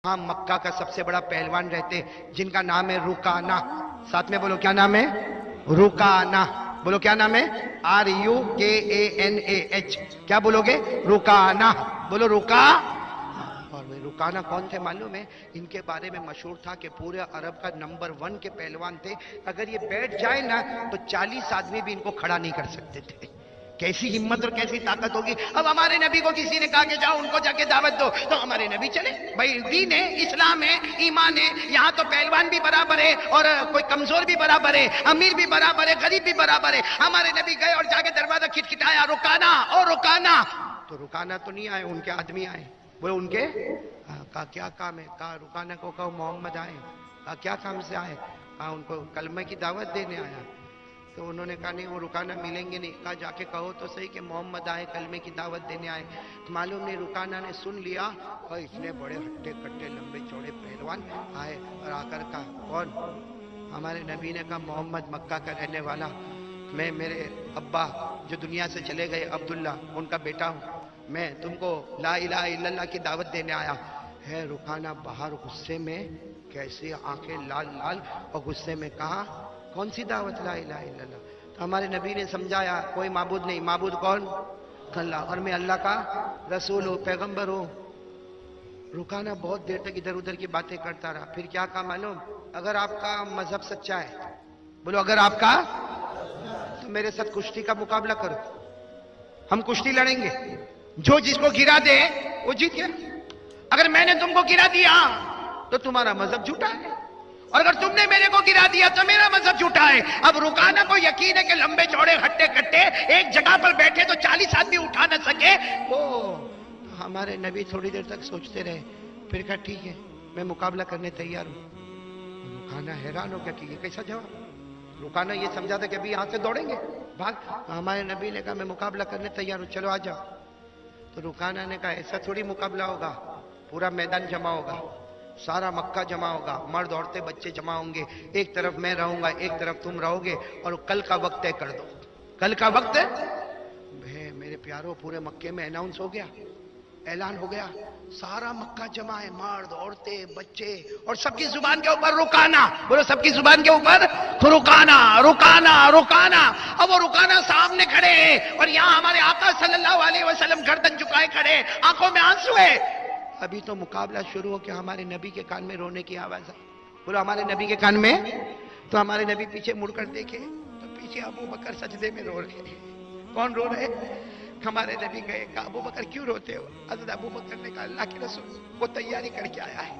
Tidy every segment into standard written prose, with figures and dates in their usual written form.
ہاں مکہ کا سب سے بڑا پہلوان رہتے جن کا نام ہے رکانہ. ساتھ میں بولو کیا نام ہے؟ رکانہ. بولو کیا نام ہے؟ RUKANAH. کیا بولو گے؟ رکانہ. بولو رکا. اور رکانہ کون تھے معلوم ہے؟ ان کے بارے میں مشہور تھا کہ پورے عرب کا نمبر 1 کے پہلوان تھے. اگر یہ بیٹھ جائے نا تو 40 آدمی بھی ان کو کھڑا نہیں کر سکتے تھے. کیسی ہمت اور کیسی طاقت ہوگی. اب ہمارے نبی کو کسی نے کہا کہ جاؤ ان کو جا کے دعوت دو تو ہمارے نبی چلے. بھائی دین ہے، اسلام ہے، ایمان ہے. یہاں تو پہلوان بھی برابر ہے اور کوئی کمزور بھی برابر ہے، امیر بھی برابر ہے، غریب بھی برابر ہے. ہمارے نبی گئے اور جا کے دروازہ کھٹکھٹایا، رکانا اور رکانا. تو رکانا تو نہیں آئے، ان کے آدمی آئے. بولے ان کے کہا کیا کام ہے؟ کہا رکانا کو کہو محمد آئے. کہا کیا کام سے آئے؟ کہا ان کو کلمہ کی دعوت دینے آیا. تو انہوں نے کہا نہیں وہ رکانہ ملیں گے نہیں. کہا جا کے کہو تو صحیح کہ محمد آئے، کلمے کی دعوت دینے آئے. معلوم نہیں رکانہ نے سن لیا اور اتنے بڑے ہٹے کٹے لمبے چوڑے پہلوان آئے اور آ کر کہا کون؟ ہمارے نبی نے کہا محمد مکہ کا رہنے والا، میں میرے ابا جو دنیا سے چلے گئے عبداللہ ان کا بیٹا ہوں، میں تم کو لا الہ الا اللہ کی دعوت دینے آیا ہے. رکانہ باہر غصے میں کیسی آنکھیں لال لال اور غصے میں کہا کون سی دعوت لا الہ الا اللہ؟ تو ہمارے نبی نے سمجھایا کوئی معبود نہیں، معبود کون؟ اللہ، اور میں اللہ کا رسول ہوں، پیغمبر ہوں. رکانہ بہت دیر تک ادھر ادھر کی باتیں کرتا رہا. پھر کیا کہا معلوم؟ اگر آپ کا مذہب سچا ہے، بولو اگر آپ کا، تو میرے ساتھ کشتی کا مقابلہ کرو. ہم کشتی لڑیں گے، جو جس کو گرا دے وہ جیت گیا. اگر میں نے تم کو گرا دیا تو تمہارا مذہب جھوٹا ہے، اور اگر تم نے میرے کو گرا دیا تو میرا مذہب جھوٹا ہے. اب رکانہ کو یقین ہے کہ لمبے چوڑے ہٹے کٹے ایک جگہ پر بیٹھے تو 40 آدمی اٹھا نہ سکے. وہ ہمارے نبی تھوڑی دیر تک سوچتے رہے. پھر کہا ٹھیک ہے میں مقابلہ کرنے تیار ہوں. رکانہ حیران ہو گیا کہ یہ کیسا جواب. رکانہ یہ سمجھا تھا کہ ابھی یہاں سے دوڑیں گے بھاگ. ہمارے نبی نے کہا میں مقابلہ کرنے تیار ہوں، چلو آ جاؤ. تو رکانہ نے کہا ایسا تھوڑی مقابلہ ہوگا، پورا میدان جمع ہوگا، سارا مکہ جمع ہوگا، مرد عورتیں بچے جمع ہوں گے. ایک طرف میں رہوں گا، ایک طرف تم رہو گے، اور کل کا وقت طے کر دو. کل کا وقت میرے پیاروں پورے مکے میں اناؤنس ہو گیا، اعلان ہو گیا. سارا مکہ جمع ہے، مرد عورتیں بچے، اور سب کی زبان کے اوپر رکانہ. بولو سب کی زبان کے اوپر رکانہ رکانہ رکانہ. اب وہ رکانہ سامنے کھڑے ہیں اور یہاں ہمارے آقا صلی اللہ علیہ وسلم گردن جھکائے کھڑے، آنکھوں میں آنسو ہے. ابھی تو مقابلہ شروع ہو کہ ہمارے نبی کے کان میں رونے کی آواز آئی. بولو ہمارے نبی کے کان میں. تو ہمارے نبی پیچھے مڑ کر دیکھے تو پیچھے ابو بکر سجدے میں رو رہے. کون رو رہے؟ ہمارے نبی گئے. کہا ابو بکر کیوں روتے ہو؟ حضرت ابو بکر نے کہا اللہ کے رسول وہ تیاری کر کے آیا ہے،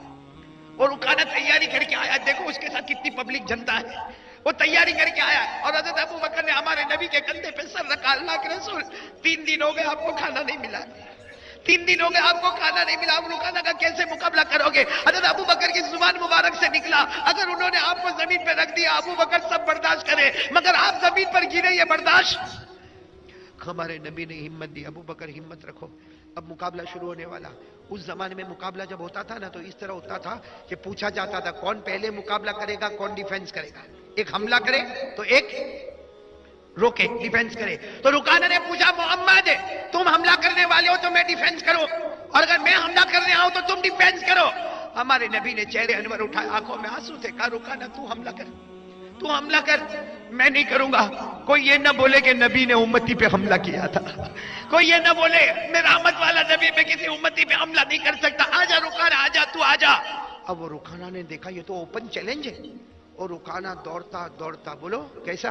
اور رکانہ تیاری کر کے آیا. دیکھو اس کے ساتھ کتنی پبلک جنتا ہے، وہ تیاری کر کے آیا ہے. اور حضرت ابو بکر نے ہمارے نبی کے کندھے پہ سر رکھا. اللہ کے رسول 3 دن ہو گئے آپ کو کھانا نہیں ملا، 3 دن ہو گئے آپ کو کھانا نہیں ملا. اب رکانہ کا کیسے مقابلہ کرو گے؟ حضرت ابو بکر کی زبان مبارک سے نکلا اگر انہوں نے آپ کو زمین پہ رکھ دیا ابو بکر سب برداشت کرے، مگر آپ زمین پر گرے یہ برداشت. ہمارے نبی نے ہمت دی. ابو بکر ہمت رکھو، اب مقابلہ شروع ہونے والا. اس زمانے میں مقابلہ جب ہوتا تھا نا تو اس طرح ہوتا تھا کہ پوچھا جاتا تھا کون پہلے مقابلہ کرے گا، کون ڈیفینس کرے گا. ایک حملہ کرے تو ایک روکے، ڈیفینس کرے. تو رکانہ نے پوچھا محمد تم حملہ کرنے والے ہو تو میں ڈیفینس کروں، اور اگر میں حملہ کرنے آؤں تو تم ڈیفینس کرو. ہمارے نبی نے چہرے انور اٹھائے، آنکھوں میں آنسو تھے. کہا رکانہ تو حملہ کر، تو حملہ کر، میں نہیں کروں گا. کوئی یہ نہ بولے کہ نبی نے امتی پہ حملہ کیا تھا، کوئی یہ نہ بولے میں رحمت والا نبی پہ کسی امتی پہ حملہ نہیں کر سکتا. آجا رکانہ آجا، تو آجا. اب وہ رکانہ نے دیکھا یہ تو اوپن چیلنج ہے، اور رکانہ دوڑتا دوڑتا، بولو کیسا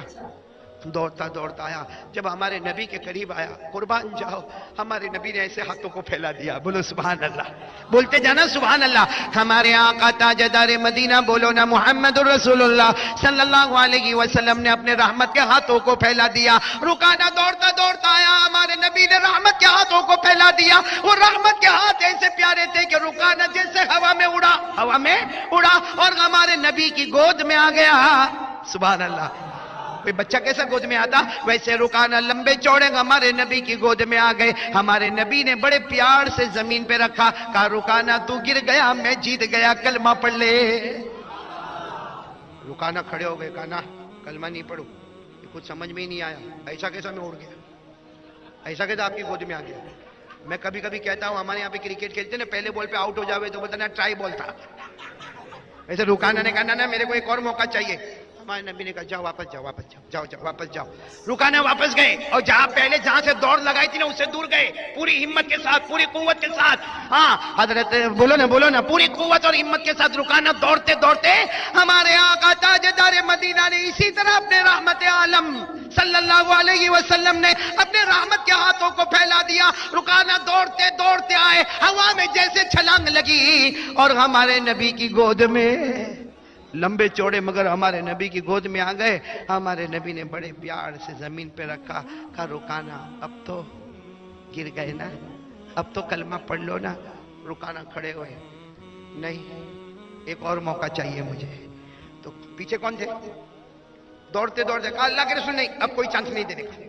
دوڑتا دوڑتا آیا. جب ہمارے نبی کے قریب آیا، قربان جاؤ ہمارے نبی نے ایسے ہاتھوں کو پھیلا دیا. بولو سبحان اللہ، بولتے جانا سبحان اللہ. ہمارے آقا تاجدار مدینہ بولو نا محمد رسول اللہ صلی اللہ علیہ وسلم نے اپنے رحمت کے ہاتھوں کو پھیلا دیا. رکانہ دوڑتا دوڑتا آیا، ہمارے نبی نے رحمت کے ہاتھوں کو پھیلا دیا. وہ رحمت کے ہاتھ ایسے پیارے تھے کہ رکانہ جیسے ہوا میں اڑا، ہوا میں اڑا اور ہمارے نبی کی گود میں آ گیا. سبحان اللہ. کوئی بچہ کیسا گود میں آتا، ویسے رکانہ لمبے چوڑے ہمارے نبی کی گود میں آ گئے. ہمارے نبی نے بڑے پیار سے زمین پہ رکھا. کہا رکانہ تو گر گیا میں جیت گیا، کلمہ پڑھ لے. رکانہ کھڑے ہو گئے. کہا نا کلمہ نہیں پڑھو، یہ کچھ سمجھ میں ہی نہیں آیا. ایسا کیسا میں اڑ گیا، ایسا کیسا آپ کی گود میں آ گیا. میں کبھی کبھی کہتا ہوں ہمارے یہاں پہ کرکٹ کھیلتے نا پہلے بال پہ آؤٹ ہو جاوے تو بولتا نا ٹرائی بال تھا. ویسے رکانہ نے کہا نا میرے کو ایک اور موقع چاہیے. ہمارے نبی نے کہا جاؤ واپس جاؤ واپس جاؤ جاؤ واپس جاؤ. رکانہ واپس گئے اور جہاں سے دوڑ لگائی تھی نا اس سے دور گئے پوری ہمت کے ساتھ پوری قوت کے ساتھ. ہاں حضرت بولو نا پوری قوت اور ہمت کے ساتھ رکانہ دوڑتے دوڑتے ہمارے آقا تاجدار مدینہ نے اسی طرح اپنے رحمت عالم صلی اللہ علیہ وسلم نے اپنے رحمت کے ہاتھوں کو پھیلا دیا. رکانہ دوڑتے دوڑتے آئے ہوا میں جیسے چھلانگ لگی اور ہمارے نبی کی گود میں لمبے چوڑے مگر ہمارے نبی کی گود میں آ گئے. ہمارے نبی نے بڑے پیار سے زمین پہ رکھا. کہا رکانہ اب تو گر گئے نا اب تو کلمہ پڑھ لو نا. رکانہ کھڑے ہوئے نہیں ایک اور موقع چاہیے مجھے. تو پیچھے کون تھے دوڑتے دوڑتے کہا اللہ کے رسول نہیں اب کوئی چانس نہیں دینے کا.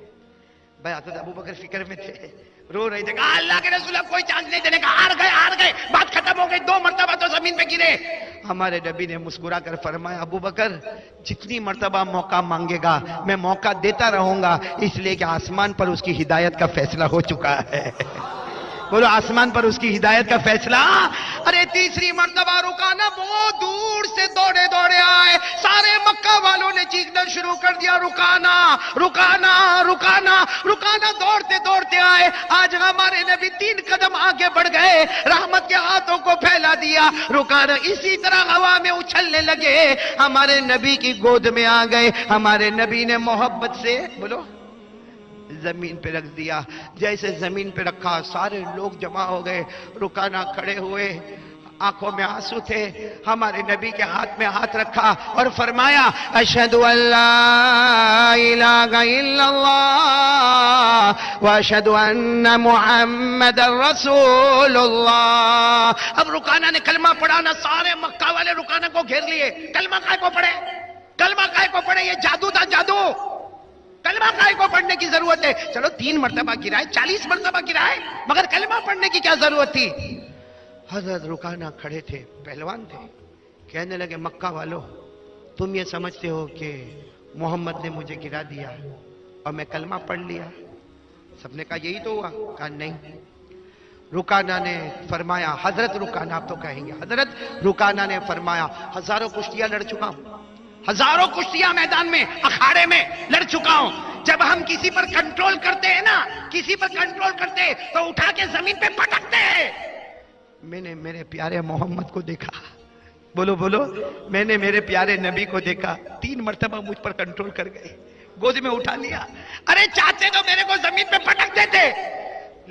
بھائی حضرت ابو بکر فکر میں تھے رو رہے تھے. کہا اللہ کے رسول اب کوئی چانس نہیں دینے کا ہار گئے بات ختم ہو گئی. 2 مرتبہ تو زمین پہ گرے. ہمارے نبی نے مسکرا کر فرمایا ابو بکر جتنی مرتبہ موقع مانگے گا میں موقع دیتا رہوں گا اس لیے کہ آسمان پر اس کی ہدایت کا فیصلہ ہو چکا ہے. بولو آسمان پر اس کی ہدایت کا فیصلہ. ارے تیسری مرتبہ رکانہ بہت دور سے دوڑے دوڑے آئے. سارے مکہ والوں نے چیخنا شروع کر دیا رکانہ رکانہ رکانہ رکانہ. دوڑتے دوڑتے آئے. آج ہمارے نبی 3 قدم آگے بڑھ گئے رحمت کے ہاتھوں کو پھیلا دیا. رکانہ اسی طرح ہوا میں اچھلنے لگے ہمارے نبی کی گود میں آ گئے. ہمارے نبی نے محبت سے بولو زمین پہ رکھ دیا. جیسے زمین پہ رکھا سارے لوگ جمع ہو گئے. رکانہ کھڑے ہوئے آنکھوں میں آنسو تھے. ہمارے نبی کے ہاتھ میں ہاتھ رکھا اور فرمایا اشہد ان لا الہ الا اللہ واشہد ان محمد رسول اللہ. اب رکانہ نے کلمہ پڑھا نا سارے مکہ والے رکانہ کو گھیر لیے. کلمہ کائے کو پڑھے کلمہ کائے کو پڑھے. یہ جادو تھا جادو. کلمہ کائے کو پڑھنے کی ضرورت ہے. چلو 3 مرتبہ گرائے 40 مرتبہ گرائے مگر کلمہ پڑھنے کی کیا ضرورت تھی. حضرت رکانہ کھڑے تھے پہلوان تھے. کہنے لگے مکہ والو تم یہ سمجھتے ہو کہ محمد نے مجھے گرا دیا اور میں کلمہ پڑھ لیا. سب نے کہا یہی تو ہوا. کہا نہیں. رکانہ نے فرمایا حضرت رکانہ آپ تو کہیں گے حضرت رکانہ نے فرمایا ہزاروں کشتیاں لڑ چکا ہوں. ہزاروں کشتیاں میدان میں اکھاڑے میں لڑ چکا ہوں. جب ہم کسی پر کنٹرول کرتے ہیں نا کسی پر کنٹرول کرتے ہیں تو اٹھا کے زمین پہ پٹکتے ہیں. میں نے میرے پیارے محمد کو دیکھا. بولو بولو میں نے میرے پیارے نبی کو دیکھا 3 مرتبہ مجھ پر کنٹرول کر گئے گود میں اٹھا لیا. ارے چاہتے تو میرے کو زمین پہ پٹک دیتے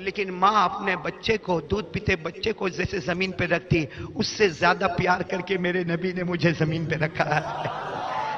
لیکن ماں اپنے بچے کو دودھ پیتے بچے کو جیسے زمین پہ رکھتی اس سے زیادہ پیار کر کے میرے نبی نے مجھے زمین پہ رکھا ہے.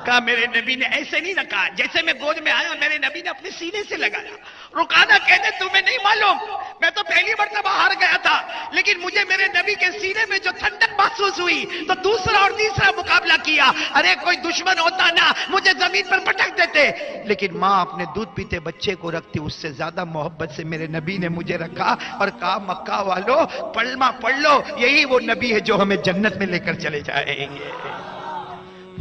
کہا میرے نبی نے ایسے نہیں رکھا جیسے میں گود میں آیا میرے نبی نے اپنے سینے سے لگایا. رکانہ کہتے تمہیں نہیں معلوم میں تو پہلی مرتبہ ہار گیا تھا لیکن مجھے میرے نبی کے سینے میں جو ٹھنڈک محسوس ہوئی تو دوسرا اور تیسرا مقابلہ کیا. ارے کوئی دشمن ہوتا نا مجھے زمین پر پٹک دیتے لیکن ماں اپنے دودھ پیتے بچے کو رکھتی اس سے زیادہ محبت سے میرے نبی نے مجھے رکھا اور کہا مکہ والو کلمہ پڑھ لو یہی وہ نبی ہے جو ہمیں جنت میں لے کر چلے جائیں گے.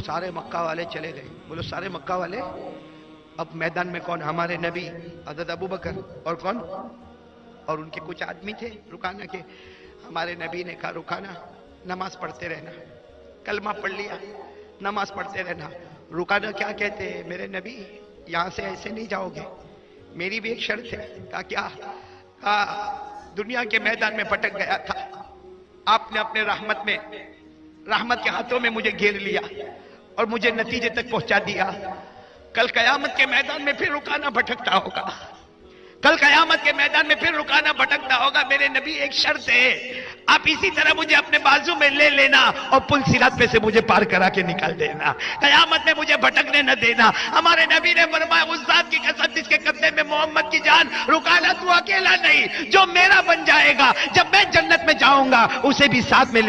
سارے مکہ والے چلے گئے. بولو سارے مکہ والے. اب میدان میں کون ہمارے نبی حضرت ابو بکر اور کون اور ان کے کچھ آدمی تھے رکانہ کے. ہمارے نبی نے کہا رکانہ نماز پڑھتے رہنا. کلمہ پڑھ لیا نماز پڑھتے رہنا. رکانہ کیا کہتے ہیں میرے نبی یہاں سے ایسے نہیں جاؤ گے میری بھی ایک شرط ہے. کہا کیا. کہا دنیا کے میدان میں پٹک گیا تھا آپ نے اپنے رحمت کے ہاتھوں میں مجھے گھیر لیا اور مجھے نتیجے تک پہنچا دیا. کل قیامت کے میدان میں پھر رکانہ بھٹکتا ہوگا. کل قیامت کے میدان میں پھر رکانہ بھٹکتا ہوگا. میرے نبی ایک شرط ہے آپ اسی طرح مجھے اپنے بازو میں لے لینا اور پل صراط پہ سے مجھے پار کرا کے نکال دینا. قیامت میں مجھے بھٹکنے نہ دینا. ہمارے نبی نے فرمایا اس ذات کی قسم جس کے قبضے میں محمد کی جان رکانہ تو اکیلا نہیں جو میرا بن جائے گا جب میں جنت میں جاؤں گا اسے بھی ساتھ میں لے